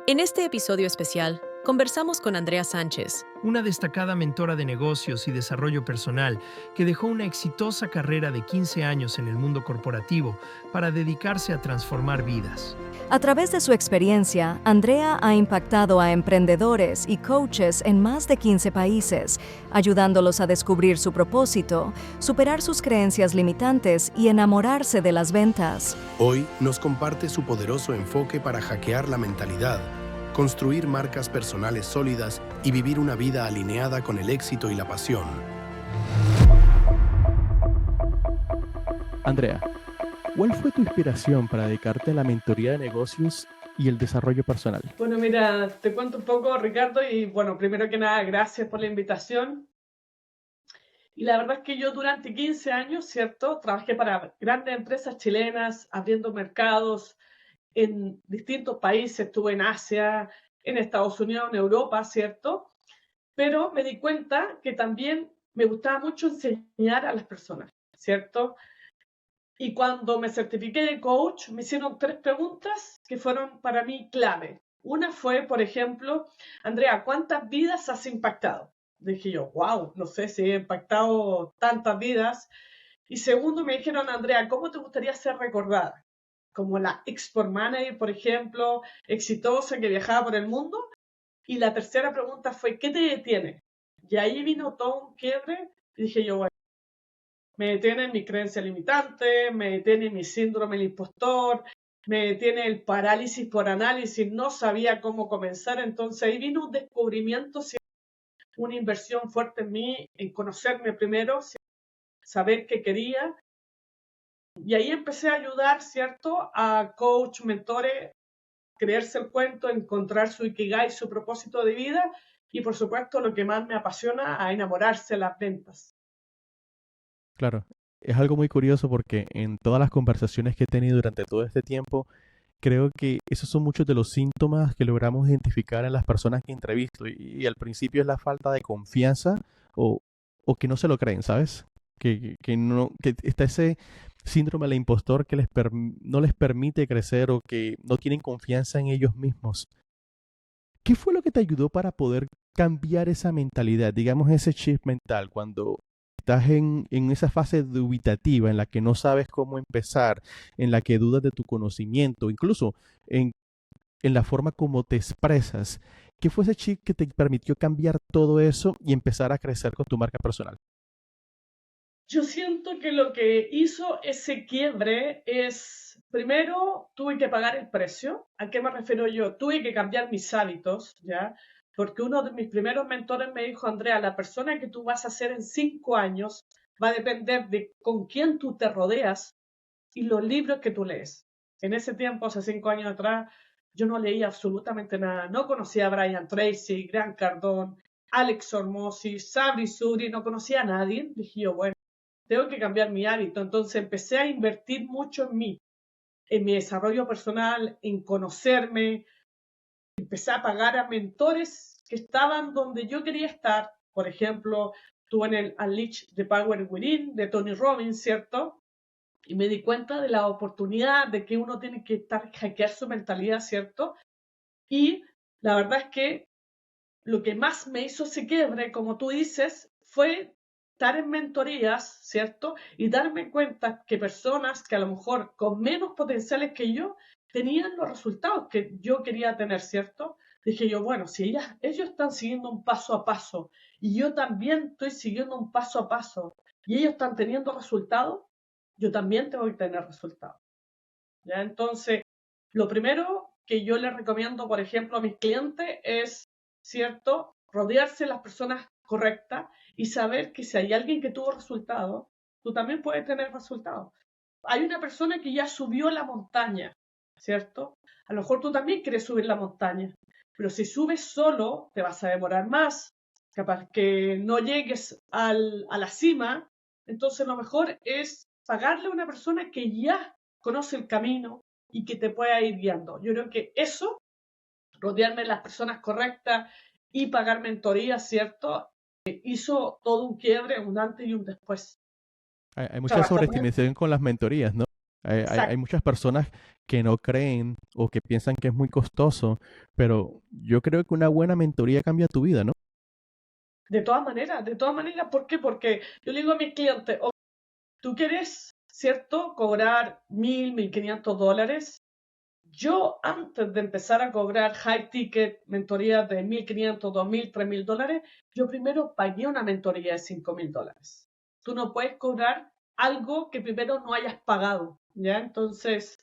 En este episodio especial, conversamos con Andrea Sánchez, Una destacada mentora de negocios y desarrollo personal que dejó una exitosa carrera de 15 años en el mundo corporativo para dedicarse a transformar vidas. A través de su experiencia, Andrea ha impactado a emprendedores y coaches en más de 15 países, ayudándolos a descubrir su propósito, superar sus creencias limitantes y enamorarse de las ventas. Hoy nos comparte su poderoso enfoque para hackear la mentalidad, construir marcas personales sólidas y vivir una vida alineada con el éxito y la pasión. Andrea, ¿cuál fue tu inspiración para dedicarte a la mentoría de negocios y el desarrollo personal? Bueno, mira, te cuento un poco, Ricardo, y bueno, primero que nada, gracias por la invitación. Y la verdad es que yo durante 15 años, ¿cierto? Trabajé para grandes empresas chilenas, abriendo mercados en distintos países, estuve en Asia, en Estados Unidos, en Europa, ¿cierto? Pero me di cuenta que también me gustaba mucho enseñar a las personas, ¿cierto? Y cuando me certifiqué de coach, me hicieron 3 preguntas que fueron para mí clave. Una fue, por ejemplo, Andrea, ¿cuántas vidas has impactado? Dije yo, wow, no sé si he impactado tantas vidas. Y segundo, me dijeron, Andrea, ¿cómo te gustaría ser recordada? Como la export manager, por ejemplo, exitosa que viajaba por el mundo. Y la tercera pregunta fue, ¿qué te detiene? Y ahí vino todo un quiebre y dije yo, bueno, me detiene mi creencia limitante, me detiene mi síndrome del impostor, me detiene el parálisis por análisis, no sabía cómo comenzar, entonces ahí vino un descubrimiento, una inversión fuerte en mí, en conocerme primero, saber qué quería, y ahí empecé a ayudar, ¿cierto?, a coach, mentores, creerse el cuento, encontrar su ikigai, su propósito de vida, y por supuesto lo que más me apasiona, a enamorarse de las ventas. Claro, es algo muy curioso porque en todas las conversaciones que he tenido durante todo este tiempo, creo que esos son muchos de los síntomas que logramos identificar en las personas que entrevisto y al principio es la falta de confianza o, o que no se lo creen, ¿sabes? Que está ese síndrome del impostor que no les permite crecer o que no tienen confianza en ellos mismos. ¿Qué fue lo que te ayudó para poder cambiar esa mentalidad, digamos ese chip mental, cuando estás en esa fase dubitativa en la que no sabes cómo empezar, en la que dudas de tu conocimiento, incluso en, en la forma como te expresas? ¿Qué fue ese chip que te permitió cambiar todo eso y empezar a crecer con tu marca personal? Yo siento que lo que hizo ese quiebre es, primero, tuve que pagar el precio. ¿A qué me refiero yo? Tuve que cambiar mis hábitos, ¿ya? Porque uno de mis primeros mentores me dijo, Andrea, la persona que tú vas a ser en 5 años va a depender de con quién tú te rodeas y los libros que tú lees. En ese tiempo, hace 5 años atrás, yo no leía absolutamente nada. No conocía a Brian Tracy, Grant Cardone, Alex Hormozi, Sabri Suri, no conocía a nadie. Dije yo, bueno, tengo que cambiar mi hábito. Entonces empecé a invertir mucho en mi desarrollo personal, en conocerme. Empecé a pagar a mentores que estaban donde yo quería estar. Por ejemplo, estuve en el Unleash the Power Within de Tony Robbins, ¿cierto? Y me di cuenta de la oportunidad de que uno tiene que hackear su mentalidad, ¿cierto? Y la verdad es que lo que más me hizo ese quiebre, como tú dices, fue estar en mentorías, ¿cierto? Y darme cuenta que personas que a lo mejor con menos potenciales que yo tenían los resultados que yo quería tener, ¿cierto? Dije yo, bueno, si ellos están siguiendo un paso a paso y yo también estoy siguiendo un paso a paso y ellos están teniendo resultados, yo también tengo que tener resultados. ¿Ya? Entonces, lo primero que yo les recomiendo, por ejemplo, a mis clientes es, ¿cierto?, rodearse de las personas correctas y saber que si hay alguien que tuvo resultados, tú también puedes tener resultados. Hay una persona que ya subió la montaña, ¿cierto? A lo mejor tú también quieres subir la montaña, pero si subes solo, te vas a demorar más, capaz que no llegues a la cima, entonces lo mejor es pagarle a una persona que ya conoce el camino y que te pueda ir guiando. Yo creo que eso, rodearme de las personas correctas y pagar mentorías, ¿cierto? Hizo todo un quiebre, un antes y un después. Hay mucha Trabajar. sobreestimación con las mentorías, ¿no? Hay Exacto. muchas personas que no creen o que piensan que es muy costoso, pero yo creo que una buena mentoría cambia tu vida, ¿no? De todas maneras, ¿por qué? Porque yo le digo a mis clientes, "Ok, tú quieres, ¿cierto?, cobrar 1.000, 1.500 dólares. Yo, antes de empezar a cobrar high ticket, mentorías de 1.500, 2.000, 3.000 dólares, yo primero pagué una mentoría de 5.000 dólares. Tú no puedes cobrar algo que primero no hayas pagado, ¿ya? Entonces,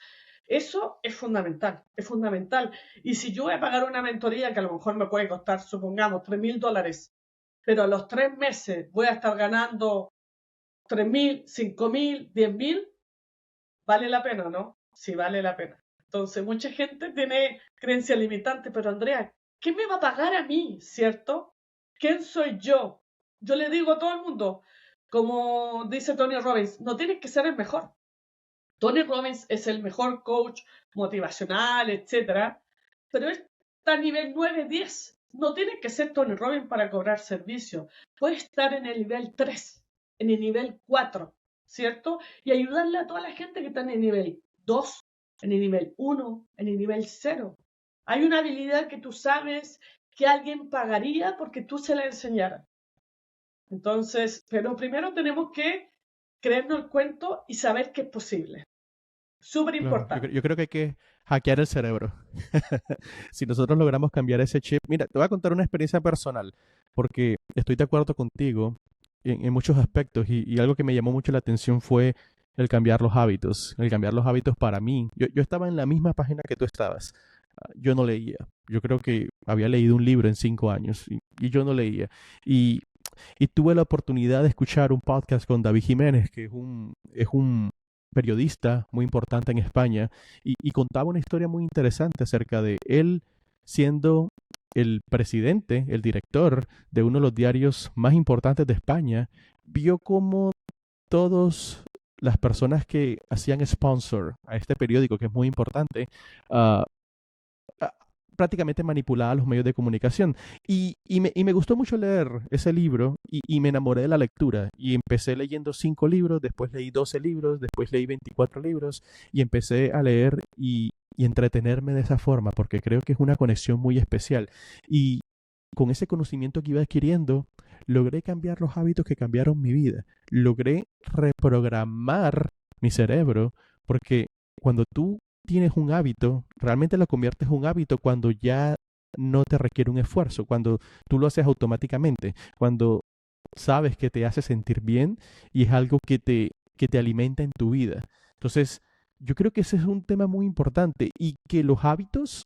eso es fundamental, es fundamental. Y si yo voy a pagar una mentoría que a lo mejor me puede costar, supongamos, 3.000 dólares, pero a los 3 meses voy a estar ganando 3.000, 5.000, 10.000, ¿vale la pena o no? Sí, vale la pena. Entonces, mucha gente tiene creencias limitantes, pero Andrea, ¿qué me va a pagar a mí, cierto? ¿Quién soy yo? Yo le digo a todo el mundo, como dice Tony Robbins, no tienes que ser el mejor. Tony Robbins es el mejor coach motivacional, etcétera, pero está a nivel 9, 10. No tienes que ser Tony Robbins para cobrar servicio. Puedes estar en el nivel 3, en el nivel 4, ¿cierto? Y ayudarle a toda la gente que está en el nivel 2, en el nivel 1, en el nivel 0. Hay una habilidad que tú sabes que alguien pagaría porque tú se la enseñaras. Entonces, pero primero tenemos que creernos el cuento y saber que es posible. Súper Claro, importante. yo creo que hay que hackear el cerebro. Si nosotros logramos cambiar ese chip, mira, te voy a contar una experiencia personal, porque estoy de acuerdo contigo en muchos aspectos y algo que me llamó mucho la atención fue el cambiar los hábitos para mí. Yo estaba en la misma página que tú estabas. Yo no leía. Yo creo que había leído un libro en 5 años y yo no leía. Y, y tuve la oportunidad de escuchar un podcast con David Jiménez, que es un periodista muy importante en España, y contaba una historia muy interesante acerca de él siendo el presidente, el director de uno de los diarios más importantes de España, vio cómo todas las personas que hacían sponsor a este periódico, que es muy importante, ah, ah, prácticamente manipulaba los medios de comunicación. Y me gustó mucho leer ese libro y me enamoré de la lectura. Y empecé leyendo 5 libros, después leí 12 libros, después leí 24 libros y empecé a leer y entretenerme de esa forma, porque creo que es una conexión muy especial. Y con ese conocimiento que iba adquiriendo, logré cambiar los hábitos que cambiaron mi vida. Logré reprogramar mi cerebro, porque cuando tú tienes un hábito, realmente lo conviertes en un hábito cuando ya no te requiere un esfuerzo, cuando tú lo haces automáticamente, cuando sabes que te hace sentir bien y es algo que te alimenta en tu vida. Entonces, yo creo que ese es un tema muy importante y que los hábitos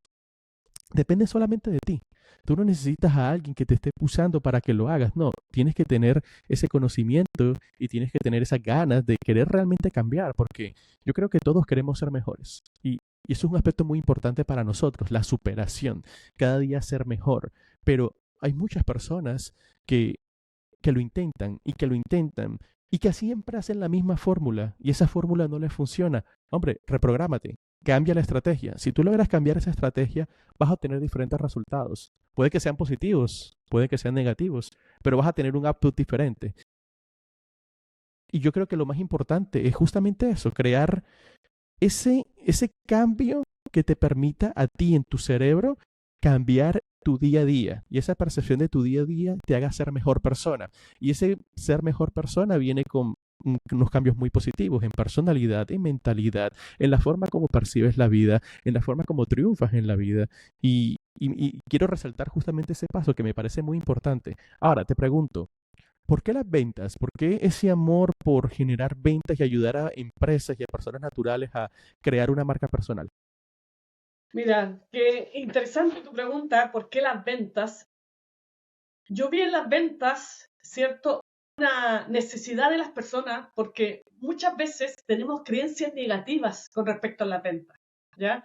dependen solamente de ti. Tú no necesitas a alguien que te esté pulsando para que lo hagas. No, tienes que tener ese conocimiento y tienes que tener esas ganas de querer realmente cambiar, porque yo creo que todos queremos ser mejores. Y eso es un aspecto muy importante para nosotros, la superación, cada día ser mejor. Pero hay muchas personas que, que lo intentan y que lo intentan y que siempre hacen la misma fórmula y esa fórmula no les funciona. Hombre, reprográmate, cambia la estrategia. Si tú logras cambiar esa estrategia, vas a obtener diferentes resultados. Puede que sean positivos, puede que sean negativos, pero vas a tener un output diferente. Y yo creo que lo más importante es justamente eso, crear ese cambio que te permita a ti en tu cerebro cambiar tu día a día y esa percepción de tu día a día te haga ser mejor persona. Y ese ser mejor persona viene con unos cambios muy positivos en personalidad, en mentalidad, en la forma como percibes la vida, en la forma como triunfas en la vida. Y quiero resaltar justamente ese paso que me parece muy importante. Ahora, te pregunto, ¿por qué las ventas? ¿Por qué ese amor por generar ventas y ayudar a empresas y a personas naturales a crear una marca personal? Mira, qué interesante tu pregunta, ¿por qué las ventas? Yo vi en las ventas, ¿cierto? Una necesidad de las personas porque muchas veces tenemos creencias negativas con respecto a las ventas, ¿ya?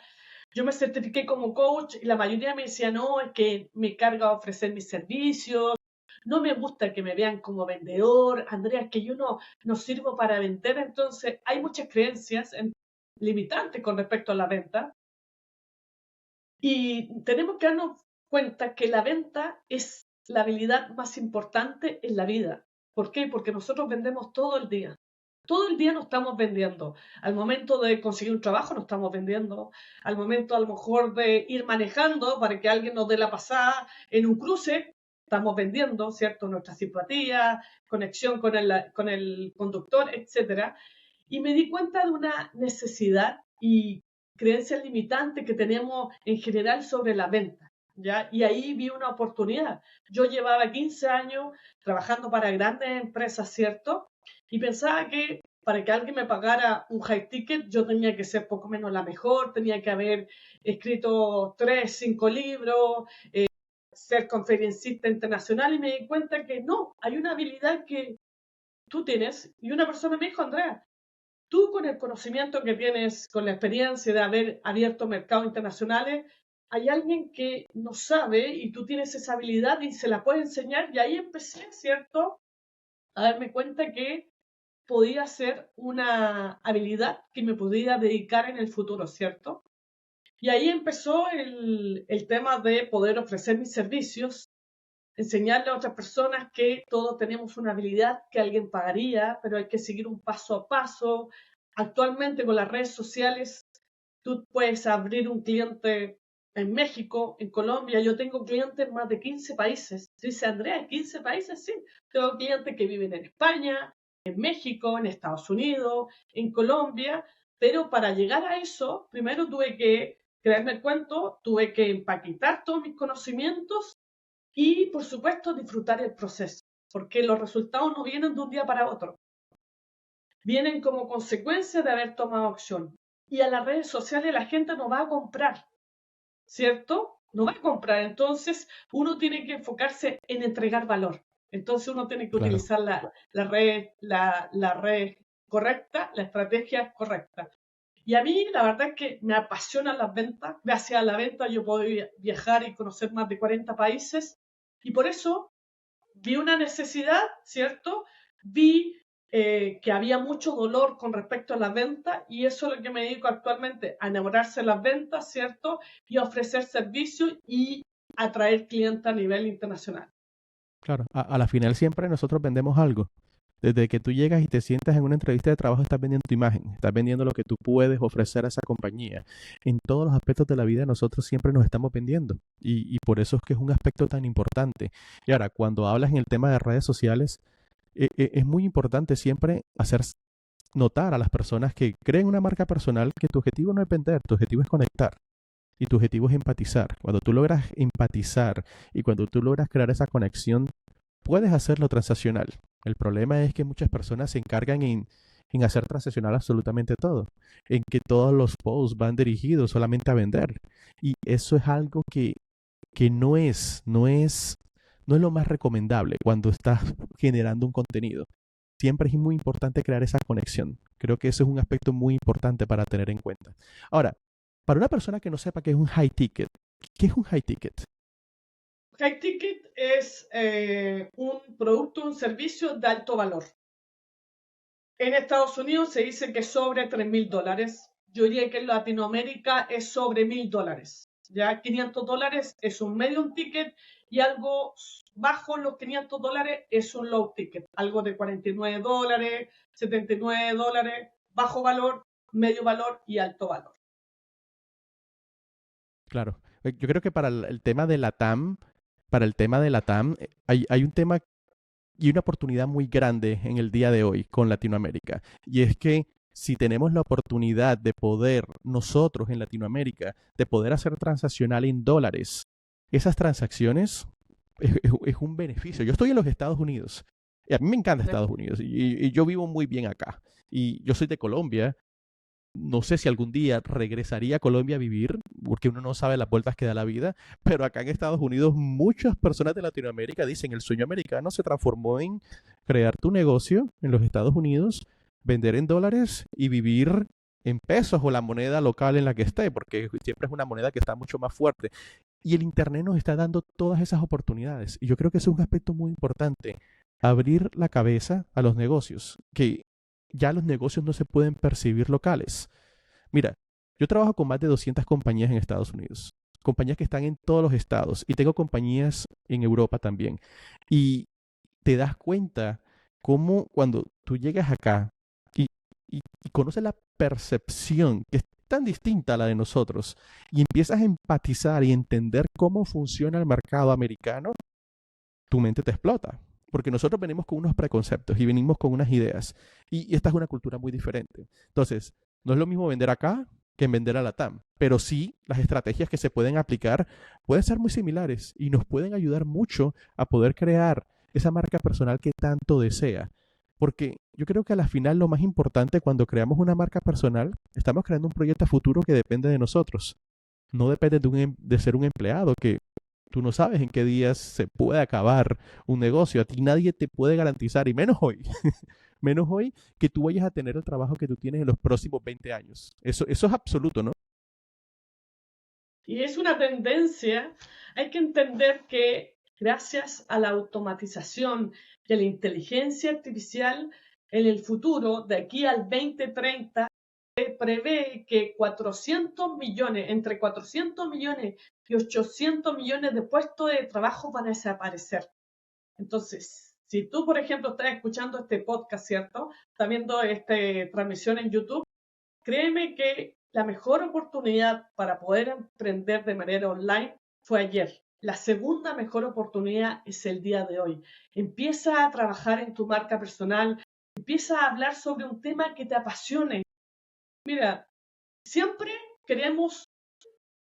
Yo me certifiqué como coach y la mayoría me decía, no, es que me carga ofrecer mis servicios, no me gusta que me vean como vendedor, Andrea, es que yo no sirvo para vender, entonces hay muchas creencias limitantes con respecto a la venta y tenemos que darnos cuenta que la venta es la habilidad más importante en la vida. ¿Por qué? Porque nosotros vendemos todo el día. Todo el día nos estamos vendiendo. Al momento de conseguir un trabajo nos estamos vendiendo. Al momento a lo mejor de ir manejando para que alguien nos dé la pasada en un cruce, estamos vendiendo, ¿cierto? Nuestra simpatía, conexión con el conductor, etcétera. Y me di cuenta de una necesidad y creencias limitantes que tenemos en general sobre la venta, ¿ya? Y ahí vi una oportunidad. Yo llevaba 15 años trabajando para grandes empresas, ¿cierto? Y pensaba que para que alguien me pagara un high ticket, yo tenía que ser poco menos la mejor, tenía que haber escrito 3, 5 libros, ser conferencista internacional, y me di cuenta que no, hay una habilidad que tú tienes. Y una persona me dijo, Andrea, tú con el conocimiento que tienes, con la experiencia de haber abierto mercados internacionales, hay alguien que no sabe y tú tienes esa habilidad y se la puedes enseñar. Y ahí empecé, ¿cierto?, a darme cuenta que podía ser una habilidad que me podía dedicar en el futuro, ¿cierto? Y ahí empezó el tema de poder ofrecer mis servicios, enseñarle a otras personas que todos tenemos una habilidad que alguien pagaría, pero hay que seguir un paso a paso. Actualmente con las redes sociales, tú puedes abrir un cliente en México, en Colombia. Yo tengo clientes en más de 15 países. Dice Andrea, ¿15 países? Sí. Tengo clientes que viven en España, en México, en Estados Unidos, en Colombia. Pero para llegar a eso, primero tuve que crearme el cuento, tuve que empaquetar todos mis conocimientos y, por supuesto, disfrutar el proceso, porque los resultados no vienen de un día para otro, vienen como consecuencia de haber tomado acción. Y a las redes sociales la gente no va a comprar, ¿cierto? No va a comprar, entonces uno tiene que enfocarse en entregar valor. Entonces uno tiene que Claro, utilizar la red correcta, la estrategia correcta. Y a mí la verdad es que me apasionan las ventas. Gracias a la venta yo puedo viajar y conocer más de 40 países. Y por eso vi una necesidad, ¿cierto? Vi que había mucho dolor con respecto a las ventas, y eso es lo que me dedico actualmente, a enamorarse de las ventas, ¿cierto? Y a ofrecer servicios y atraer clientes a nivel internacional. claro. A la final siempre nosotros vendemos algo. Desde que tú llegas y te sientas en una entrevista de trabajo, estás vendiendo tu imagen, estás vendiendo lo que tú puedes ofrecer a esa compañía. En todos los aspectos de la vida nosotros siempre nos estamos vendiendo y por eso es que es un aspecto tan importante. Y ahora, cuando hablas en el tema de redes sociales, es muy importante siempre hacer notar a las personas que creen una marca personal que tu objetivo no es vender, tu objetivo es conectar. Y tu objetivo es empatizar. Cuando tú logras empatizar y cuando tú logras crear esa conexión, puedes hacerlo transaccional. El problema es que muchas personas se encargan en hacer transaccional absolutamente todo, en que todos los posts van dirigidos solamente a vender. Y eso es algo que no es lo más recomendable cuando estás generando un contenido. Siempre es muy importante crear esa conexión. Creo que eso es un aspecto muy importante para tener en cuenta. Ahora, para una persona que no sepa qué es un high ticket, ¿qué es un high ticket? High Ticket es un producto, un servicio de alto valor. En Estados Unidos se dice que es sobre $3.000. Yo diría que en Latinoamérica es sobre $1.000. Ya $500 es un medium ticket, y algo bajo los $500 es un low ticket, algo de $49, $79, bajo valor, medio valor y alto valor. Claro. Yo creo que para el tema de la TAM, para el tema de la TAM, hay un tema y una oportunidad muy grande en el día de hoy con Latinoamérica. Y es que si tenemos la oportunidad de poder, nosotros en Latinoamérica, de poder hacer transaccional en dólares, esas transacciones es un beneficio. Yo estoy en los Estados Unidos y a mí me encanta Estados Unidos y yo vivo muy bien acá. Y yo soy de Colombia. No sé si algún día regresaría a Colombia a vivir, porque uno no sabe las vueltas que da la vida, pero acá en Estados Unidos muchas personas de Latinoamérica dicen el sueño americano se transformó en crear tu negocio en los Estados Unidos, vender en dólares y vivir en pesos o la moneda local en la que esté, porque siempre es una moneda que está mucho más fuerte. Y el Internet nos está dando todas esas oportunidades. Y yo creo que eso es un aspecto muy importante, abrir la cabeza a los negocios, que ya los negocios no se pueden percibir locales. Mira, yo trabajo con más de 200 compañías en Estados Unidos, compañías que están en todos los estados y tengo compañías en Europa también. Y te das cuenta cómo cuando tú llegas acá y conoces la percepción que es tan distinta a la de nosotros y empiezas a empatizar y entender cómo funciona el mercado americano, tu mente te explota. Porque nosotros venimos con unos preconceptos y venimos con unas ideas. Y esta es una cultura muy diferente. Entonces, no es lo mismo vender acá que en vender a la TAM. Pero sí, las estrategias que se pueden aplicar pueden ser muy similares y nos pueden ayudar mucho a poder crear esa marca personal que tanto desea. Porque yo creo que a la final lo más importante cuando creamos una marca personal, estamos creando un proyecto a futuro que depende de nosotros. No depende de ser un empleado que tú no sabes en qué días se puede acabar un negocio. A ti nadie te puede garantizar, y menos hoy, menos hoy, que tú vayas a tener el trabajo que tú tienes en los próximos 20 años. Eso es absoluto, ¿no? Y es una tendencia. Hay que entender que gracias a la automatización y a la inteligencia artificial, en el futuro, de aquí al 2030, se prevé que 400 millones, entre 400 millones y 800 millones de puestos de trabajo van a desaparecer. Entonces, si tú, por ejemplo, estás escuchando este podcast, ¿cierto? Estás viendo esta transmisión en YouTube, créeme que la mejor oportunidad para poder emprender de manera online fue ayer. La segunda mejor oportunidad es el día de hoy. Empieza a trabajar en tu marca personal, empieza a hablar sobre un tema que te apasione. Mira, siempre queremos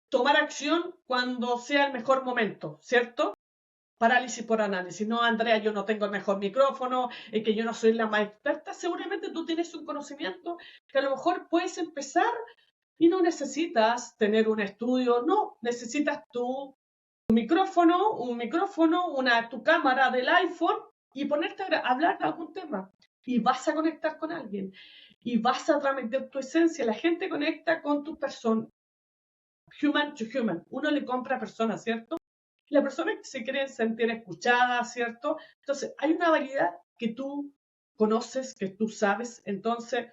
tomar acción cuando sea el mejor momento, ¿cierto? Parálisis por análisis. No, Andrea, yo no tengo el mejor micrófono, es que yo no soy la más experta. Seguramente tú tienes un conocimiento que a lo mejor puedes empezar y no necesitas tener un estudio, no, necesitas tu micrófono, tu cámara del iPhone y ponerte a hablar de algún tema. Y vas a conectar con alguien y vas a transmitir tu esencia. La gente conecta con tu persona, human to human. Uno le compra a personas, ¿cierto? La persona que se quiere sentir escuchada, ¿cierto? Entonces, hay una variedad que tú conoces, que tú sabes. Entonces,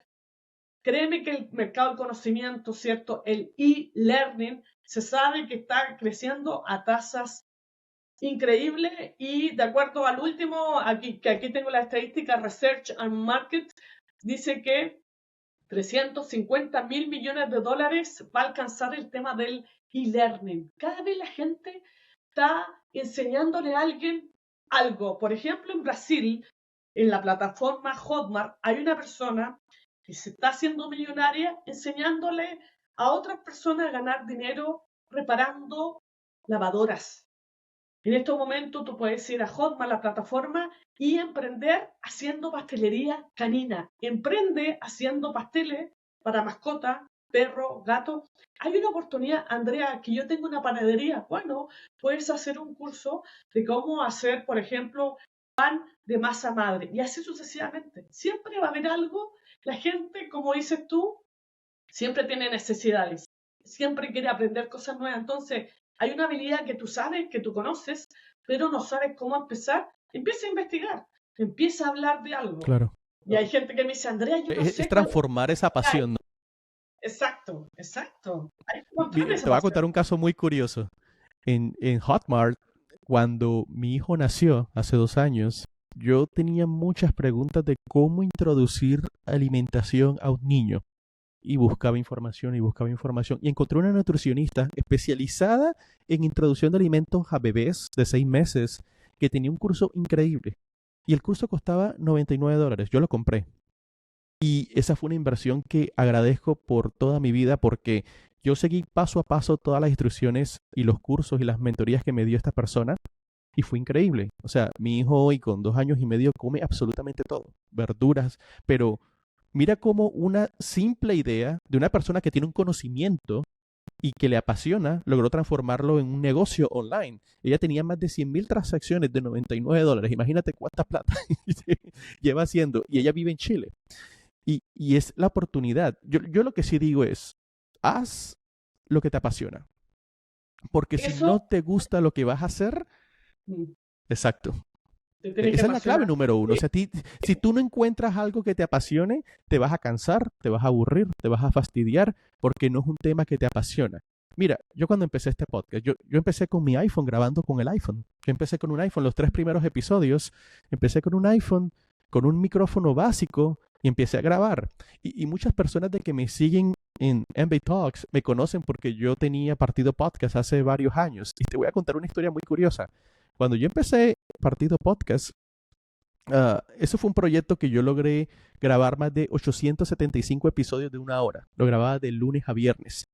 créeme que el mercado del conocimiento, ¿cierto? El e-learning, se sabe que está creciendo a tasas increíbles y de acuerdo al último, aquí tengo la estadística Research and Market, dice que 350.000 millones de dólares va a alcanzar el tema del e-learning. Cada vez la gente está enseñándole a alguien algo. Por ejemplo, en Brasil, en la plataforma Hotmart, hay una persona que se está haciendo millonaria enseñándole a otras personas a ganar dinero reparando lavadoras. En estos momentos tú puedes ir a Hotmart, la plataforma, y emprender haciendo pastelería canina. Emprende haciendo pasteles para mascotas, perro, gato. Hay una oportunidad, Andrea, que yo tengo una panadería. Bueno, puedes hacer un curso de cómo hacer, por ejemplo, pan de masa madre. Y así sucesivamente. Siempre va a haber algo. La gente, como dices tú, siempre tiene necesidades. Siempre quiere aprender cosas nuevas. Entonces, hay una habilidad que tú sabes, que tú conoces, pero no sabes cómo empezar. Empieza a investigar, empieza a hablar de algo. Claro. Y hay gente que me dice, Andrea, yo no sé. Es transformar esa pasión, ¿no? Exacto. Te voy a contar un caso muy curioso. En Hotmart, cuando mi hijo nació hace 2 años, yo tenía muchas preguntas de cómo introducir alimentación a un niño. Y buscaba información y encontré una nutricionista especializada en introducción de alimentos a bebés de 6 meses que tenía un curso increíble. Y el curso costaba $99. Yo lo compré. Y esa fue una inversión que agradezco por toda mi vida porque yo seguí paso a paso todas las instrucciones y los cursos y las mentorías que me dio esta persona. Y fue increíble. O sea, mi hijo hoy con 2 años y medio come absolutamente todo. Verduras, pero mira cómo una simple idea de una persona que tiene un conocimiento y que le apasiona, logró transformarlo en un negocio online. Ella tenía más de 100,000 transacciones de $99. Imagínate cuánta plata lleva haciendo. Y ella vive en Chile. Y es la oportunidad. Yo lo que sí digo es, haz lo que te apasiona. Porque si no te gusta lo que vas a hacer, exacto. Esa es la clave número 1. O sea, si tú no encuentras algo que te apasione, te vas a cansar, te vas a aburrir, te vas a fastidiar, porque no es un tema que te apasiona. Mira, yo cuando empecé este podcast, yo empecé con mi iPhone, grabando con el iPhone. Yo empecé con un iPhone, los 3 primeros episodios, empecé con un iPhone, con un micrófono básico, y empecé a grabar. Y muchas personas de que me siguen en MB Talks me conocen porque yo tenía Partido Podcast hace varios años. Y te voy a contar una historia muy curiosa. Cuando yo empecé Partido Podcast, eso fue un proyecto que yo logré grabar más de 875 episodios de 1 hora. Lo grababa de lunes a viernes.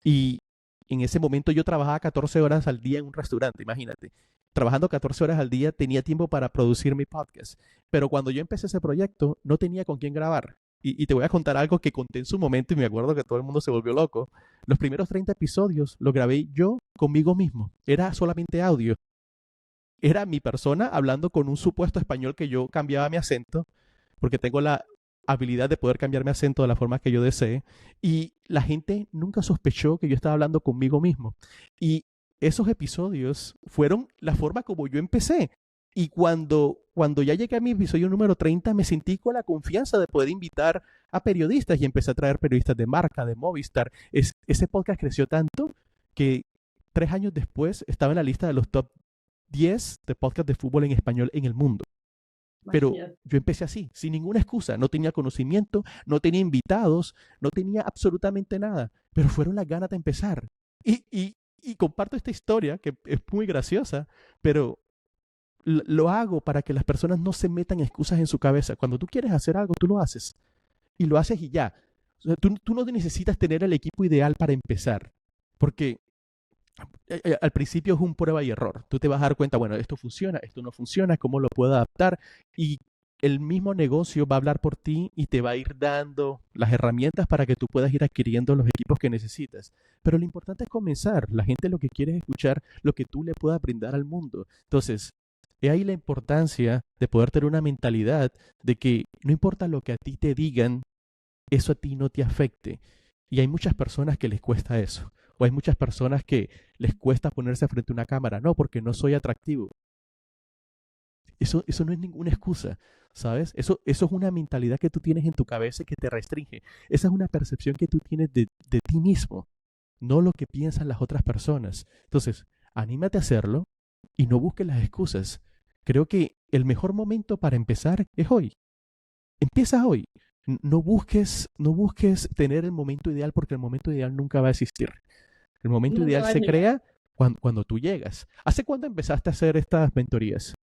Y en ese momento yo trabajaba 14 horas al día en un restaurante, imagínate. Trabajando 14 horas al día tenía tiempo para producir mi podcast. Pero cuando yo empecé ese proyecto, no tenía con quién grabar. Y te voy a contar algo que conté en su momento y me acuerdo que todo el mundo se volvió loco. Los primeros 30 episodios lo grabé yo conmigo mismo. Era solamente audio. Era mi persona hablando con un supuesto español que yo cambiaba mi acento, porque tengo la habilidad de poder cambiar mi acento de la forma que yo desee. Y la gente nunca sospechó que yo estaba hablando conmigo mismo. Y esos episodios fueron la forma como yo empecé. Y cuando ya llegué a mi episodio número 30, me sentí con la confianza de poder invitar a periodistas y empecé a traer periodistas de Marca, de Movistar. Ese podcast creció tanto que 3 años después estaba en la lista de los top 10 de podcast de fútbol en español en el mundo. Pero Imagínate. yo empecé así, sin ninguna excusa. No tenía conocimiento, no tenía invitados, no tenía absolutamente nada. Pero fueron las ganas de empezar. Y comparto esta historia, que es muy graciosa, pero lo hago para que las personas no se metan excusas en su cabeza. Cuando tú quieres hacer algo, tú lo haces. Y lo haces y ya. O sea, tú no necesitas tener el equipo ideal para empezar. Porque al principio es un prueba y error. Tú te vas a dar cuenta, bueno, esto funciona, esto no funciona, cómo lo puedo adaptar. Y el mismo negocio va a hablar por ti y te va a ir dando las herramientas para que tú puedas ir adquiriendo los equipos que necesitas. Pero lo importante es comenzar. La gente lo que quiere es escuchar lo que tú le puedas brindar al mundo. Entonces, he ahí la importancia de poder tener una mentalidad de que no importa lo que a ti te digan, eso a ti no te afecte. Y hay muchas personas que les cuesta eso. O hay muchas personas que les cuesta ponerse frente a una cámara. No, porque no soy atractivo. Eso no es ninguna excusa, ¿sabes? Eso es una mentalidad que tú tienes en tu cabeza que te restringe. Esa es una percepción que tú tienes de ti mismo, no lo que piensan las otras personas. Entonces, anímate a hacerlo y no busques las excusas. Creo que el mejor momento para empezar es hoy. Empieza hoy. No busques tener el momento ideal porque el momento ideal nunca va a existir. El momento Nunca ideal va a se llegar. crea cuando tú llegas. ¿Hace cuánto empezaste a hacer estas mentorías?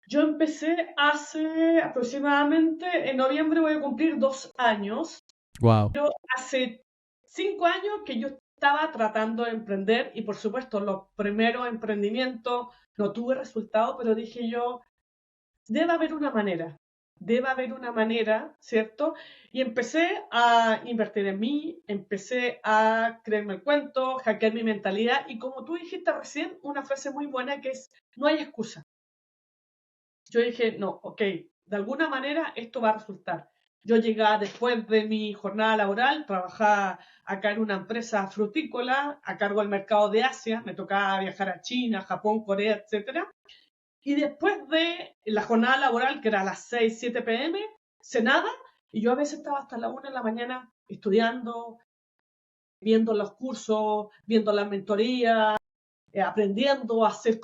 Yo empecé hace aproximadamente, en noviembre voy a cumplir 2 años. Wow. Hace 5 años que yo estaba tratando de emprender y por supuesto los primeros emprendimientos no tuve resultado, pero dije yo, debe haber una manera, ¿cierto? Y empecé a invertir en mí, empecé a creerme el cuento, hackear mi mentalidad y como tú dijiste recién, una frase muy buena que es, no hay excusa. Yo dije, no, ok, de alguna manera esto va a resultar. Yo llegaba después de mi jornada laboral, trabajaba acá en una empresa frutícola a cargo del mercado de Asia, me tocaba viajar a China, Japón, Corea, etcétera. Y después de la jornada laboral, que era a las 6, 7 p.m., cenaba, y yo a veces estaba hasta la 1 de la mañana estudiando, viendo los cursos, viendo las mentorías, aprendiendo a hacer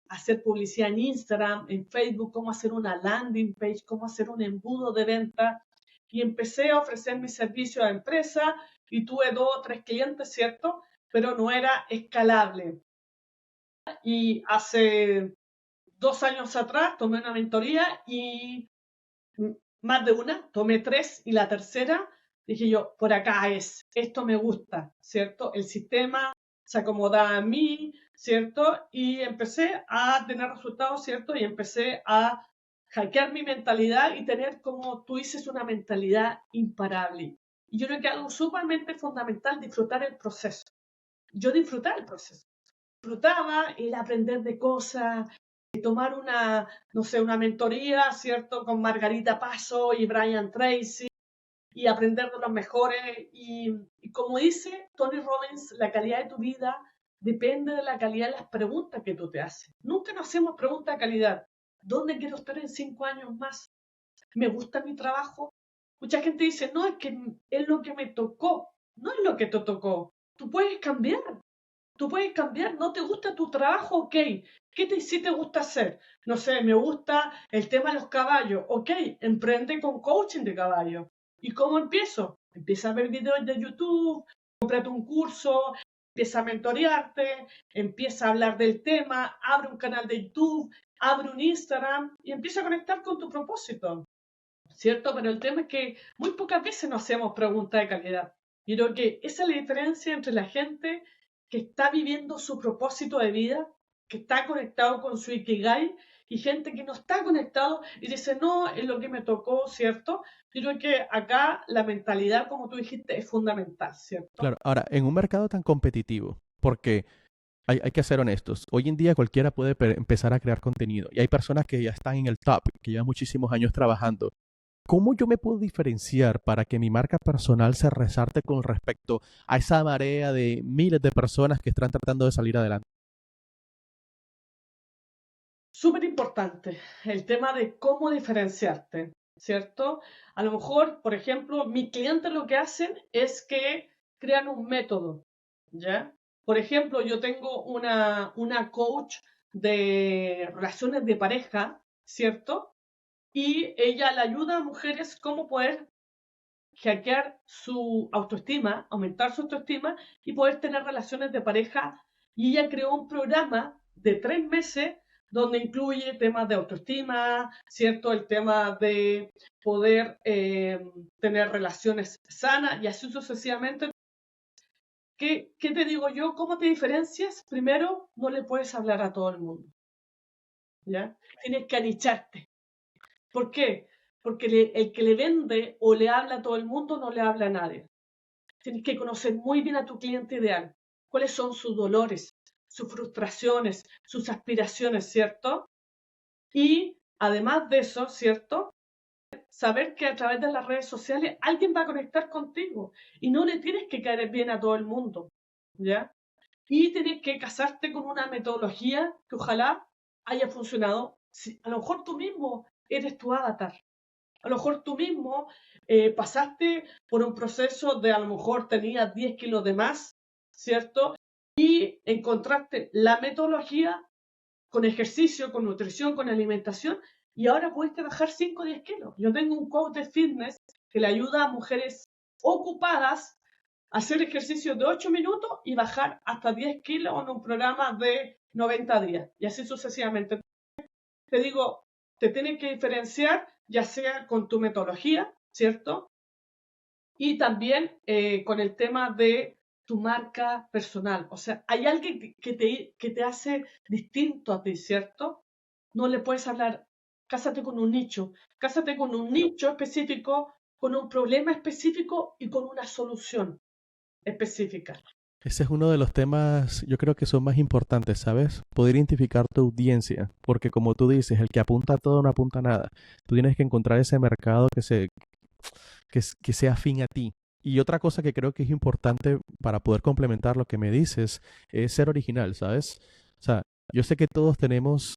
hacer publicidad en Instagram, en Facebook, cómo hacer una landing page, cómo hacer un embudo de venta. Y empecé a ofrecer mi servicio a empresas y tuve 2 o 3 clientes, ¿cierto? Pero no era escalable. Y hace 2 años atrás tomé una mentoría y más de una, tomé 3 y la tercera dije yo, por acá es, esto me gusta, ¿cierto? El sistema se acomoda a mí, ¿cierto? Y empecé a tener resultados, ¿cierto? Y empecé a hackear mi mentalidad y tener, como tú dices, una mentalidad imparable. Y yo creo que algo sumamente fundamental, disfrutar el proceso. Yo disfrutaba el proceso. Disfrutaba el aprender de cosas, tomar no sé, una mentoría, ¿cierto? Con Margarita Paso y Brian Tracy y aprender de los mejores. Y como dice Tony Robbins, la calidad de tu vida depende de la calidad de las preguntas que tú te haces. Nunca nos hacemos preguntas de calidad. ¿Dónde quiero estar en 5 años más? ¿Me gusta mi trabajo? Mucha gente dice, no, es que es lo que me tocó. No es lo que te tocó. Tú puedes cambiar. Tú puedes cambiar, no te gusta tu trabajo, ok. Sí te gusta hacer? No sé, me gusta el tema de los caballos, ok, emprende con coaching de caballos. ¿Y cómo empiezo? Empieza a ver videos de YouTube, cómprate un curso, empieza a mentorearte, empieza a hablar del tema, abre un canal de YouTube, abre un Instagram y empieza a conectar con tu propósito, ¿cierto? Pero el tema es que muy pocas veces nos hacemos preguntas de calidad. Y creo que esa es la diferencia entre la gente que está viviendo su propósito de vida, que está conectado con su Ikigai, y gente que no está conectado y dice, no, es lo que me tocó, ¿cierto? Yo creo que acá la mentalidad, como tú dijiste, es fundamental, ¿cierto? Claro, ahora, en un mercado tan competitivo, porque hay que ser honestos, hoy en día cualquiera puede empezar a crear contenido y hay personas que ya están en el top, que llevan muchísimos años trabajando. ¿Cómo yo me puedo diferenciar para que mi marca personal se resalte con respecto a esa marea de miles de personas que están tratando de salir adelante? Súper importante el tema de cómo diferenciarte, ¿cierto? A lo mejor, por ejemplo, mis clientes lo que hacen es que crean un método, ¿ya? Por ejemplo, yo tengo una coach de relaciones de pareja, ¿cierto? Y ella le ayuda a mujeres cómo poder hackear su autoestima, aumentar su autoestima y poder tener relaciones de pareja. Y ella creó un programa de 3 meses donde incluye temas de autoestima, ¿cierto? El tema de poder tener relaciones sanas y así sucesivamente. ¿Qué te digo yo? ¿Cómo te diferencias? Primero, no le puedes hablar a todo el mundo, ¿ya? Tienes que anicharte. ¿Por qué? Porque el que le vende o le habla a todo el mundo no le habla a nadie. Tienes que conocer muy bien a tu cliente ideal. ¿Cuáles son sus dolores, sus frustraciones, sus aspiraciones, ¿cierto? Y además de eso, ¿cierto? Saber que a través de las redes sociales alguien va a conectar contigo y no le tienes que caer bien a todo el mundo, ¿ya? Y tienes que casarte con una metodología que ojalá haya funcionado. A lo mejor tú mismo eres tu avatar. A lo mejor tú mismo pasaste por un proceso de a lo mejor tenías 10 kilos de más, ¿cierto? Y encontraste la metodología con ejercicio, con nutrición, con alimentación y ahora pudiste bajar 5 o 10 kilos. Yo tengo un coach de fitness que le ayuda a mujeres ocupadas a hacer ejercicio de 8 minutos y bajar hasta 10 kilos en un programa de 90 días y así sucesivamente. Te digo, te tienes que diferenciar ya sea con tu metodología, ¿cierto? Y también con el tema de tu marca personal. O sea, hay alguien que te hace distinto a ti, ¿cierto? No le puedes hablar, cásate con un nicho, cásate con un nicho específico, con un problema específico y con una solución específica. Ese es uno de los temas, yo creo que son más importantes, ¿sabes? Poder identificar tu audiencia, porque como tú dices, el que apunta a todo no apunta a nada. Tú tienes que encontrar ese mercado que sea afín a ti. Y otra cosa que creo que es importante para poder complementar lo que me dices es ser original, ¿sabes? O sea, yo sé que todos tenemos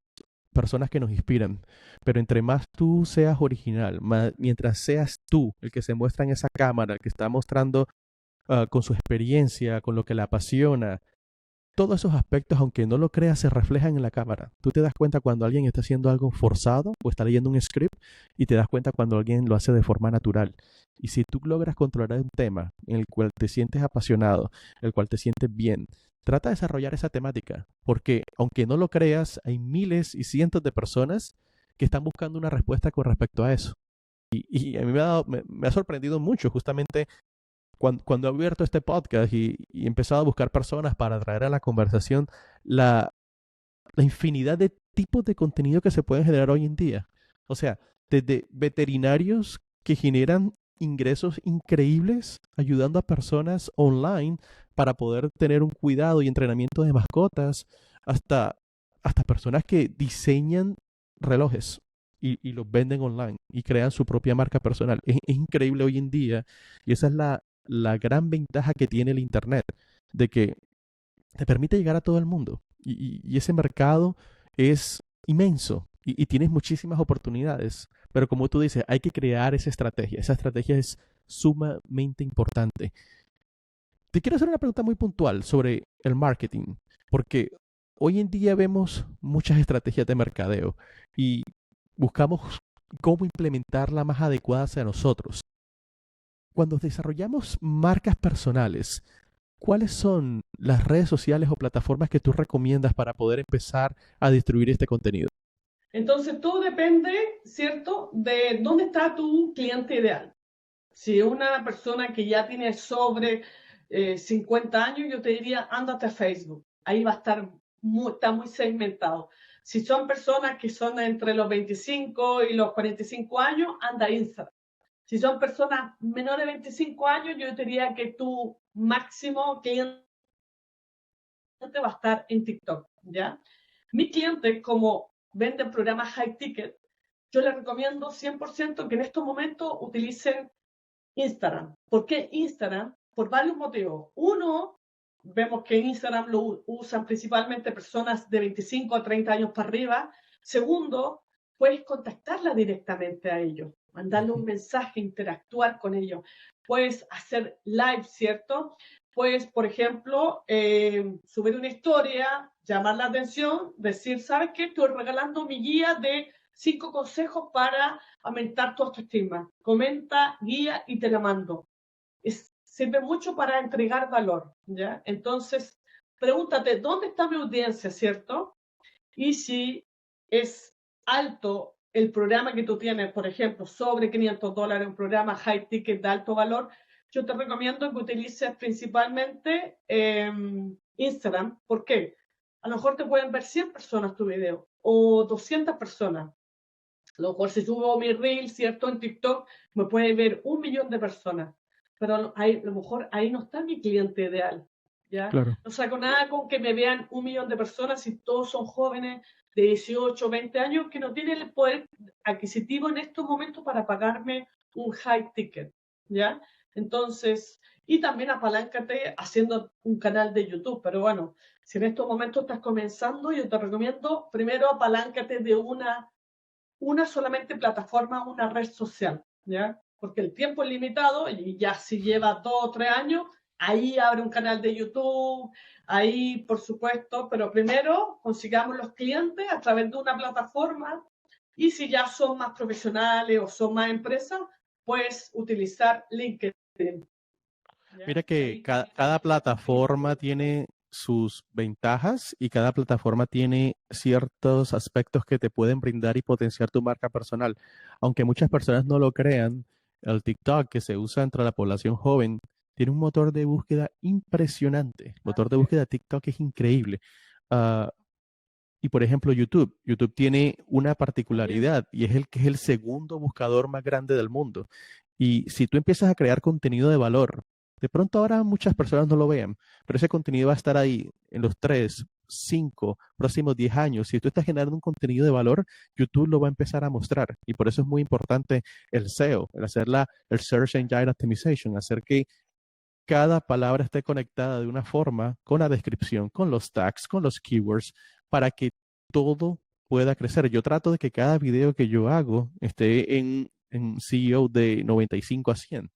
personas que nos inspiran, pero entre más tú seas original, mientras seas tú el que se muestra en esa cámara, el que está mostrando con su experiencia, con lo que le apasiona. Todos esos aspectos, aunque no lo creas, se reflejan en la cámara. Tú te das cuenta cuando alguien está haciendo algo forzado o está leyendo un script y te das cuenta cuando alguien lo hace de forma natural. Y si tú logras controlar un tema en el cual te sientes apasionado, el cual te sientes bien, trata de desarrollar esa temática, porque aunque no lo creas, hay miles y cientos de personas que están buscando una respuesta con respecto a eso. Y a mí me ha sorprendido mucho justamente cuando he abierto este podcast y he empezado a buscar personas para traer a la conversación la infinidad de tipos de contenido que se pueden generar hoy en día. O sea, desde veterinarios que generan ingresos increíbles ayudando a personas online para poder tener un cuidado y entrenamiento de mascotas, hasta personas que diseñan relojes y los venden online y crean su propia marca personal. Es increíble hoy en día y esa es la gran ventaja que tiene el Internet, de que te permite llegar a todo el mundo. Y ese mercado es inmenso y tienes muchísimas oportunidades. Pero como tú dices, hay que crear esa estrategia. Esa estrategia es sumamente importante. Te quiero hacer una pregunta muy puntual sobre el marketing, porque hoy en día vemos muchas estrategias de mercadeo y buscamos cómo implementarla más adecuada hacia nosotros. Cuando desarrollamos marcas personales, ¿cuáles son las redes sociales o plataformas que tú recomiendas para poder empezar a distribuir este contenido? Entonces, todo depende, ¿cierto?, de dónde está tu cliente ideal. Si es una persona que ya tiene sobre 50 años, yo te diría, ándate a Facebook. Ahí va a estar está muy segmentado. Si son personas que son entre los 25 y los 45 años, anda a Instagram. Si son personas menores de 25 años, yo te diría que tu máximo cliente va a estar en TikTok, ¿ya? Mis clientes, como venden programas high ticket, yo les recomiendo 100% que en estos momentos utilicen Instagram. ¿Por qué Instagram? Por varios motivos. Uno, vemos que Instagram lo usan principalmente personas de 25 a 30 años para arriba. Segundo, puedes contactarla directamente a ellos, mandarle un mensaje, interactuar con ellos. Puedes hacer live, ¿cierto? Puedes, por ejemplo, subir una historia, llamar la atención, decir, ¿sabes qué? Estoy regalando mi guía de 5 consejos para aumentar tu autoestima. Comenta, guía y te la mando. Sirve mucho para entregar valor, ¿ya? Entonces, pregúntate, ¿dónde está mi audiencia, cierto? Y si es alto el programa que tú tienes, por ejemplo, sobre $500, un programa high ticket de alto valor, yo te recomiendo que utilices principalmente Instagram. ¿Por qué? A lo mejor te pueden ver 100 personas tu video o 200 personas. A lo mejor si subo mi reel, ¿cierto? En TikTok me puede ver 1 millón de personas. Pero a lo mejor ahí no está mi cliente ideal, ¿ya? Claro. No saco nada con que me vean 1 millón de personas si todos son jóvenes de 18, 20 años que no tienen el poder adquisitivo en estos momentos para pagarme un high ticket, ¿ya? Entonces, y también apaláncate haciendo un canal de YouTube. Pero bueno, si en estos momentos estás comenzando, yo te recomiendo primero apaláncate de una solamente plataforma, una red social, ¿ya? Porque el tiempo es limitado y ya si lleva 2 o 3 años, ahí abre un canal de YouTube, ahí por supuesto, pero primero consigamos los clientes a través de una plataforma y si ya son más profesionales o son más empresas, pues utilizar LinkedIn. ¿Ya? Mira que cada plataforma tiene sus ventajas y cada plataforma tiene ciertos aspectos que te pueden brindar y potenciar tu marca personal. Aunque muchas personas no lo crean, el TikTok que se usa entre la población joven tiene un motor de búsqueda impresionante. El motor de búsqueda de TikTok es increíble. Y por ejemplo, YouTube tiene una particularidad y es el que es el segundo buscador más grande del mundo. Y si tú empiezas a crear contenido de valor, de pronto ahora muchas personas no lo vean, pero ese contenido va a estar ahí en los 3, 5, próximos 10 años. Si tú estás generando un contenido de valor, YouTube lo va a empezar a mostrar. Y por eso es muy importante el SEO, el hacer el Search Engine Optimization, hacer que cada palabra esté conectada de una forma con la descripción, con los tags, con los keywords, para que todo pueda crecer. Yo trato de que cada video que yo hago esté en CEO de 95 a 100.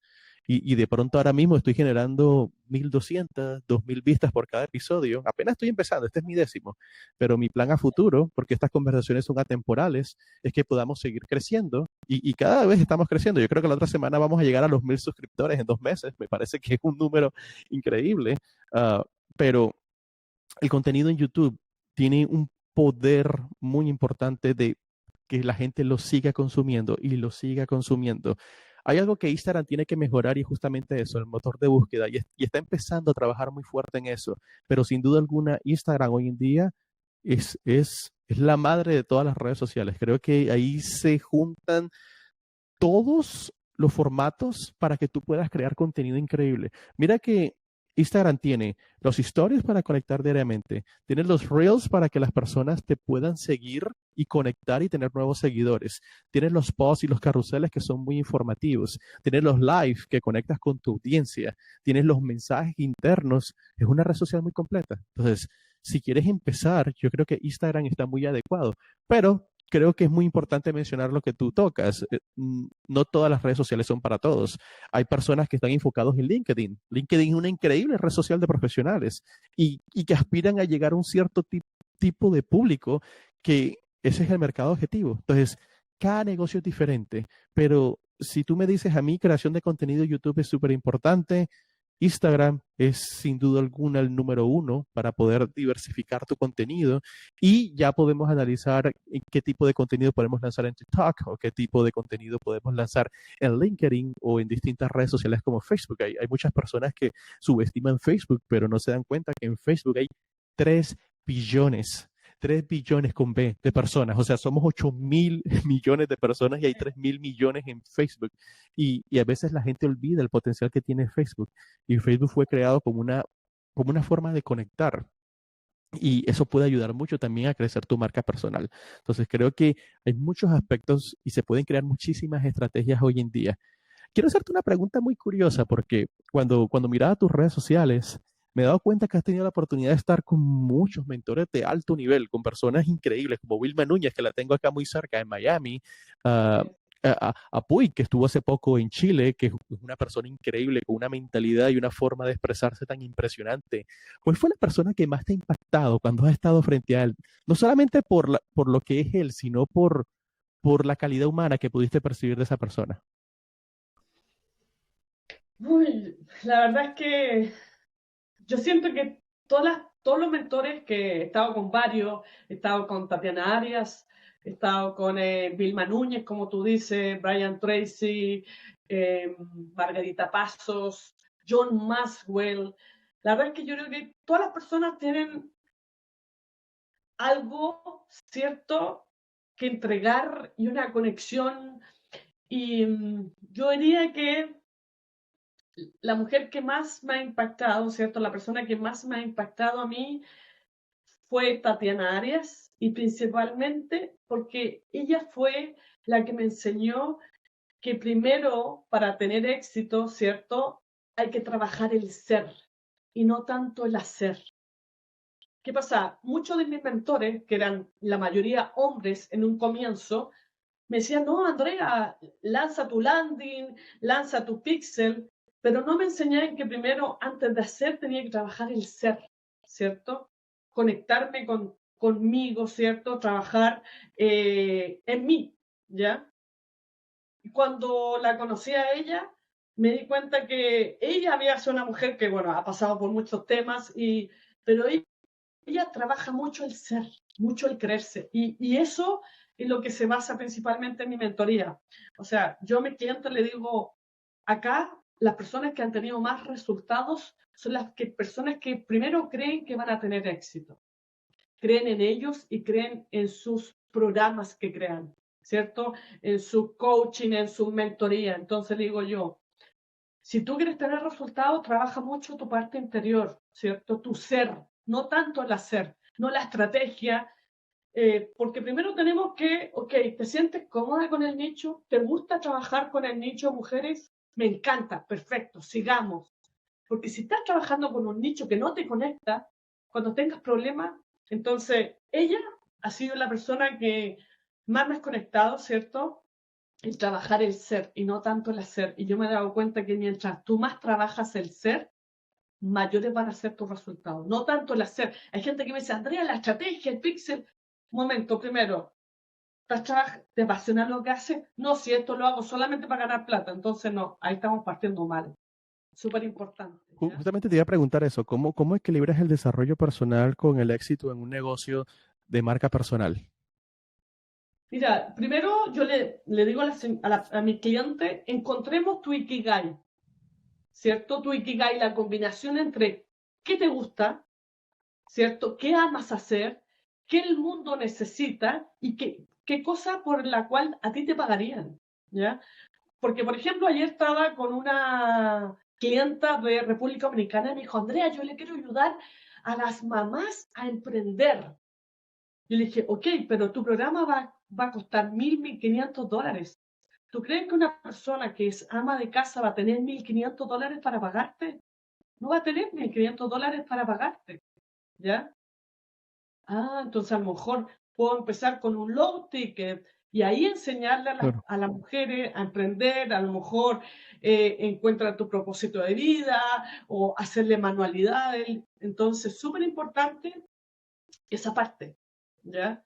Y de pronto ahora mismo estoy generando 1,200, 2,000 vistas por cada episodio. Apenas estoy empezando, este es mi 10º. Pero mi plan a futuro, porque estas conversaciones son atemporales, es que podamos seguir creciendo y cada vez estamos creciendo. Yo creo que la otra semana vamos a llegar a los 1,000 suscriptores en 2 meses. Me parece que es un número increíble. Pero el contenido en YouTube tiene un poder muy importante de que la gente lo siga consumiendo y lo siga consumiendo. Hay algo que Instagram tiene que mejorar y justamente eso, el motor de búsqueda, y está empezando a trabajar muy fuerte en eso. Pero sin duda alguna, Instagram hoy en día es la madre de todas las redes sociales. Creo que ahí se juntan todos los formatos para que tú puedas crear contenido increíble. Mira que Instagram tiene los stories para conectar diariamente, tiene los reels para que las personas te puedan seguir y conectar y tener nuevos seguidores, tienes los posts y los carruseles que son muy informativos, tienes los live que conectas con tu audiencia, tienes los mensajes internos, es una red social muy completa. Entonces, si quieres empezar, yo creo que Instagram está muy adecuado, pero creo que es muy importante mencionar lo que tú tocas. No todas las redes sociales son para todos. Hay personas que están enfocados en LinkedIn. LinkedIn es una increíble red social de profesionales y que aspiran a llegar a un cierto tipo de público que ese es el mercado objetivo. Entonces, cada negocio es diferente, pero si tú me dices a mí, creación de contenido YouTube es súper importante. Instagram es sin duda alguna el número uno para poder diversificar tu contenido y ya podemos analizar en qué tipo de contenido podemos lanzar en TikTok o qué tipo de contenido podemos lanzar en LinkedIn o en distintas redes sociales como Facebook. Hay muchas personas que subestiman Facebook, pero no se dan cuenta que en Facebook hay 3 billones 3 billones con B de personas, o sea, somos 8.000 millones de personas y hay 3.000 millones en Facebook. Y a veces la gente olvida el potencial que tiene Facebook. Y Facebook fue creado como una forma de conectar. Y eso puede ayudar mucho también a crecer tu marca personal. Entonces, creo que hay muchos aspectos y se pueden crear muchísimas estrategias hoy en día. Quiero hacerte una pregunta muy curiosa porque cuando miraba tus redes sociales, me he dado cuenta que has tenido la oportunidad de estar con muchos mentores de alto nivel, con personas increíbles como Vilma Núñez, que la tengo acá muy cerca en Miami, a, Sí. a Puy, que estuvo hace poco en Chile, que es una persona increíble, con una mentalidad y una forma de expresarse tan impresionante. ¿Cuál fue la persona que más te ha impactado cuando has estado frente a él? No solamente por lo que es él, sino por la calidad humana que pudiste percibir de esa persona. Uy, la verdad es que yo siento que todos los mentores que he estado con varios, he estado con Tatiana Arias, he estado con Vilma Núñez, como tú dices, Brian Tracy, Margarita Pasos, John Maxwell. La verdad es que yo creo que todas las personas tienen algo cierto que entregar y una conexión. Y yo diría que la mujer que más me ha impactado, ¿cierto? La persona que más me ha impactado a mí fue Tatiana Arias y principalmente porque ella fue la que me enseñó que primero para tener éxito, ¿cierto? Hay que trabajar el ser y no tanto el hacer. ¿Qué pasa? Muchos de mis mentores, que eran la mayoría hombres en un comienzo, me decían, no, Andrea, lanza tu landing, lanza tu pixel, pero no me enseñaban que primero, antes de hacer, tenía que trabajar el ser, ¿cierto? Conectarme conmigo, ¿cierto? Trabajar en mí, ¿ya? Y cuando la conocí a ella, me di cuenta que ella había sido una mujer que, bueno, ha pasado por muchos temas, pero ella trabaja mucho el ser, mucho el creerse. Y eso es lo que se basa principalmente en mi mentoría. O sea, yo a mis clientes le digo, acá las personas que han tenido más resultados son personas que primero creen que van a tener éxito. Creen en ellos y creen en sus programas que crean, ¿cierto? En su coaching, en su mentoría. Entonces le digo yo, si tú quieres tener resultados, trabaja mucho tu parte interior, ¿cierto? Tu ser, no tanto el hacer, no la estrategia, porque primero tenemos que, ok, ¿te sientes cómoda con el nicho? ¿Te gusta trabajar con el nicho, mujeres? Me encanta, perfecto, sigamos. Porque si estás trabajando con un nicho que no te conecta, cuando tengas problemas, entonces ella ha sido la persona que más me has conectado, ¿cierto? El trabajar el ser y no tanto el hacer. Y yo me he dado cuenta que mientras tú más trabajas el ser, mayores van a ser tus resultados. No tanto el hacer. Hay gente que me dice, Andrea, la estrategia, el pixel. Un momento, primero, ¿te apasiona lo que haces? No, si esto lo hago solamente para ganar plata, entonces no, ahí estamos partiendo mal. Súper importante. Justamente te iba a preguntar eso, ¿cómo equilibras el desarrollo personal con el éxito en un negocio de marca personal? Mira, primero yo le digo a mi cliente, encontremos tu Ikigai, ¿cierto? Tu Ikigai, la combinación entre qué te gusta, ¿cierto? ¿Qué amas hacer? ¿Qué el mundo necesita? ¿Y qué cosa por la cual a ti te pagarían? ¿Ya? Porque, por ejemplo, ayer estaba con una clienta de República Dominicana y me dijo, Andrea, yo le quiero ayudar a las mamás a emprender. Yo le dije, ok, pero tu programa va a costar $1,500. ¿Tú crees que una persona que es ama de casa va a tener $1,500 para pagarte? No va a tener $1,500 para pagarte, ¿ya? Ah, entonces a lo mejor puedo empezar con un low ticket y ahí enseñarle Claro. a las mujeres a emprender, a lo mejor encuentra tu propósito de vida o hacerle manualidades. Entonces, súper importante esa parte, ¿ya?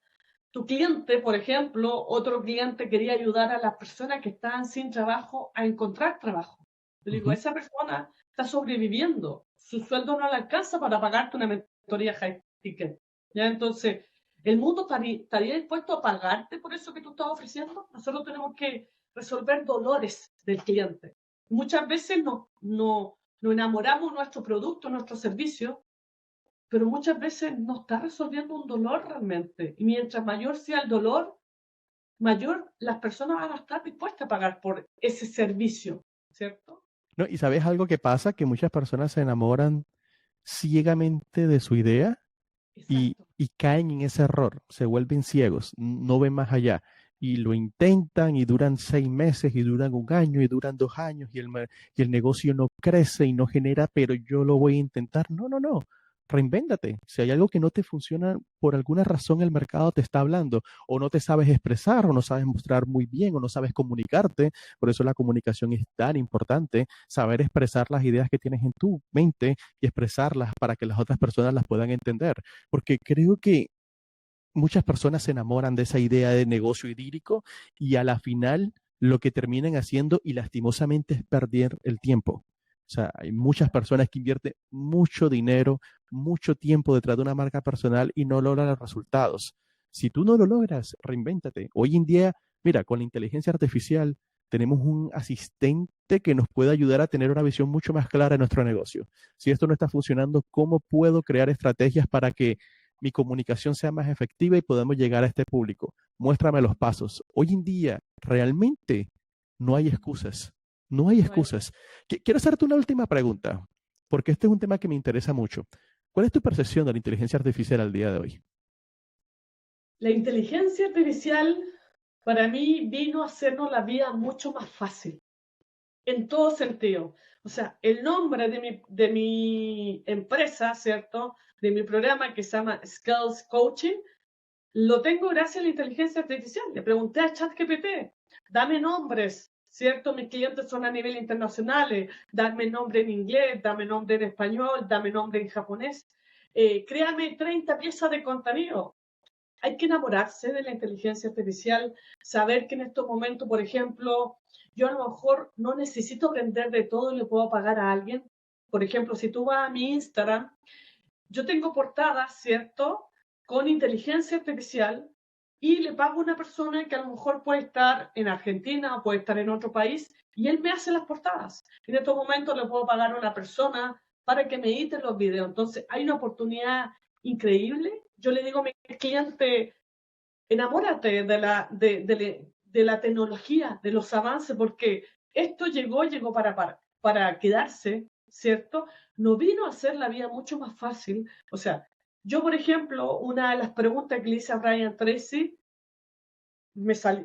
Tu cliente, por ejemplo, otro cliente quería ayudar a las personas que estaban sin trabajo a encontrar trabajo. Le digo, Ujú. esa persona está sobreviviendo, su sueldo no le alcanza para pagarte una mentoría high ticket. ¿Ya? Entonces, ¿el mundo estaría dispuesto a pagarte por eso que tú estás ofreciendo? Nosotros tenemos que resolver dolores del cliente. Muchas veces nos enamoramos de nuestro producto, nuestro servicio, pero muchas veces no está resolviendo un dolor realmente. Y mientras mayor sea el dolor, mayor las personas van a estar dispuestas a pagar por ese servicio, ¿cierto? No, y sabes algo que pasa, que muchas personas se enamoran ciegamente de su idea Exacto. y caen en ese error, se vuelven ciegos, no ven más allá. Y lo intentan y duran 6 meses y duran un año y duran 2 años y el negocio no crece y no genera, pero yo lo voy a intentar. No, no, no. Reinvéntate. Si hay algo que no te funciona, por alguna razón el mercado te está hablando, o no te sabes expresar, o no sabes mostrar muy bien, o no sabes comunicarte. Por eso la comunicación es tan importante, saber expresar las ideas que tienes en tu mente y expresarlas para que las otras personas las puedan entender. Porque creo que muchas personas se enamoran de esa idea de negocio idílico y a la final lo que terminan haciendo y lastimosamente es perder el tiempo. O sea, hay muchas personas que invierten mucho dinero, mucho tiempo detrás de una marca personal y no logran los resultados. Si tú no lo logras, reinvéntate. Hoy en día, mira, con la inteligencia artificial tenemos un asistente que nos puede ayudar a tener una visión mucho más clara de nuestro negocio. Si esto no está funcionando, ¿cómo puedo crear estrategias para que mi comunicación sea más efectiva y podamos llegar a este público? Muéstrame los pasos. Hoy en día, realmente no hay excusas. No hay No hay- excusas. Quiero hacerte una última pregunta, porque este es un tema que me interesa mucho. ¿Cuál es tu percepción de la inteligencia artificial al día de hoy? La inteligencia artificial para mí vino a hacernos la vida mucho más fácil, en todo sentido. O sea, el nombre de mi empresa, ¿cierto? De mi programa que se llama Skills Coaching, lo tengo gracias a la inteligencia artificial. Le pregunté a ChatGPT, dame nombres, ¿cierto? Mis clientes son a nivel internacional, dame nombre en inglés, dame nombre en español, dame nombre en japonés. Créame 30 piezas de contenido. Hay que enamorarse de la inteligencia artificial, saber que en estos momentos, por ejemplo, yo a lo mejor no necesito aprender de todo y le puedo pagar a alguien. Por ejemplo, si tú vas a mi Instagram, yo tengo portadas, ¿cierto? Con inteligencia artificial y le pago a una persona que a lo mejor puede estar en Argentina o puede estar en otro país y él me hace las portadas. En estos momentos le puedo pagar a una persona para que me edite los videos. Entonces, hay una oportunidad increíble. Yo le digo a mi cliente, enamórate de la tecnología, de los avances, porque esto llegó para quedarse, ¿cierto? No vino a hacer la vida mucho más fácil. O sea, yo, por ejemplo, una de las preguntas que le hice a Brian Tracy,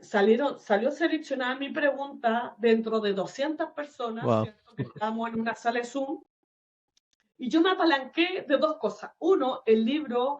salió seleccionada mi pregunta dentro de 200 personas, Wow. ¿cierto? Que estábamos en una sala de Zoom, y yo me apalanqué de dos cosas. Uno, el libro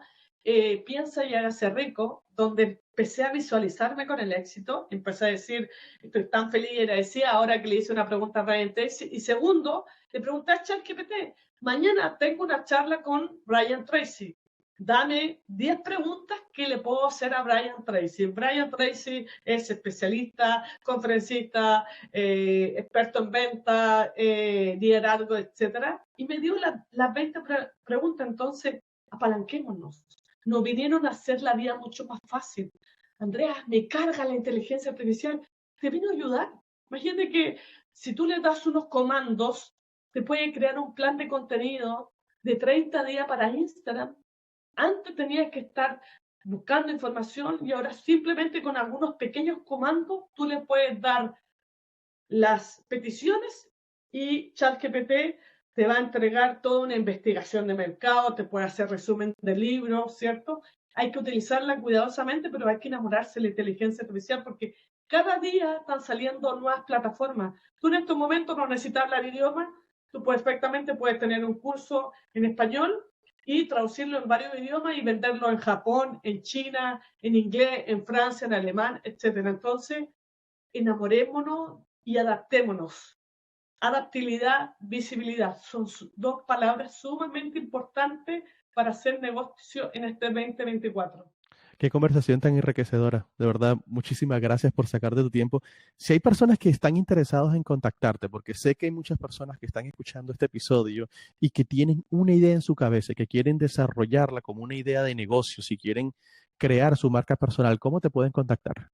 Piensa y hágase rico, donde empecé a visualizarme con el éxito. Empecé a decir, estoy tan feliz y agradecida ahora que le hice una pregunta a Brian Tracy. Y segundo, le pregunté a ChatGPT, mañana tengo una charla con Brian Tracy. Dame 10 preguntas que le puedo hacer a Brian Tracy. Brian Tracy es especialista, conferencista, experto en venta, liderazgo, etcétera. Y me dio las 20 preguntas. Entonces, apalanquémonos. Nos vinieron a hacer la vida mucho más fácil. Andrea, me carga la inteligencia artificial. Te vino a ayudar. Imagínate que si tú le das unos comandos, te puede crear un plan de contenido de 30 días para Instagram. Antes tenías que estar buscando información y ahora simplemente con algunos pequeños comandos tú le puedes dar las peticiones y ChatGPT te va a entregar toda una investigación de mercado, te puede hacer resumen de libros, ¿cierto? Hay que utilizarla cuidadosamente, pero hay que enamorarse de la inteligencia artificial porque cada día están saliendo nuevas plataformas. Tú en estos momentos no necesitas hablar idioma, tú perfectamente puedes tener un curso en español y traducirlo en varios idiomas y venderlo en Japón, en China, en inglés, en Francia, en alemán, etcétera. Entonces, enamorémonos y adaptémonos. Adaptabilidad, visibilidad son dos palabras sumamente importantes para hacer negocio en este 2024. Qué conversación tan enriquecedora. De verdad, muchísimas gracias por sacar de tu tiempo. Si hay personas que están interesados en contactarte, porque sé que hay muchas personas que están escuchando este episodio y que tienen una idea en su cabeza, que quieren desarrollarla como una idea de negocio, si quieren crear su marca personal, ¿cómo te pueden contactar?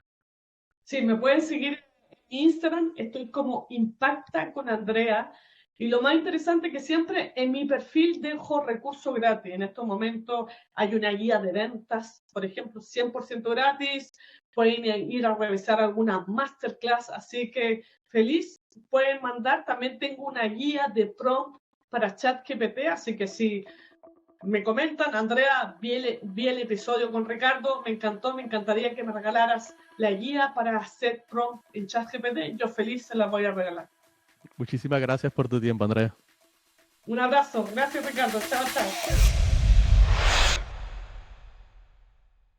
Sí, me pueden seguir en Instagram, estoy como Impacta con Andrea. Y lo más interesante es que siempre en mi perfil dejo recursos gratis. En estos momentos hay una guía de ventas, por ejemplo, 100% gratis. Pueden ir a revisar alguna masterclass, así que feliz. Pueden mandar, también tengo una guía de prompt para ChatGPT, así que si me comentan, Andrea, vi el episodio con Ricardo, me encantó, me encantaría que me regalaras la guía para hacer prompt en ChatGPT. Yo feliz se la voy a regalar. Muchísimas gracias por tu tiempo, Andrea. Un abrazo, gracias Ricardo, chao, chao.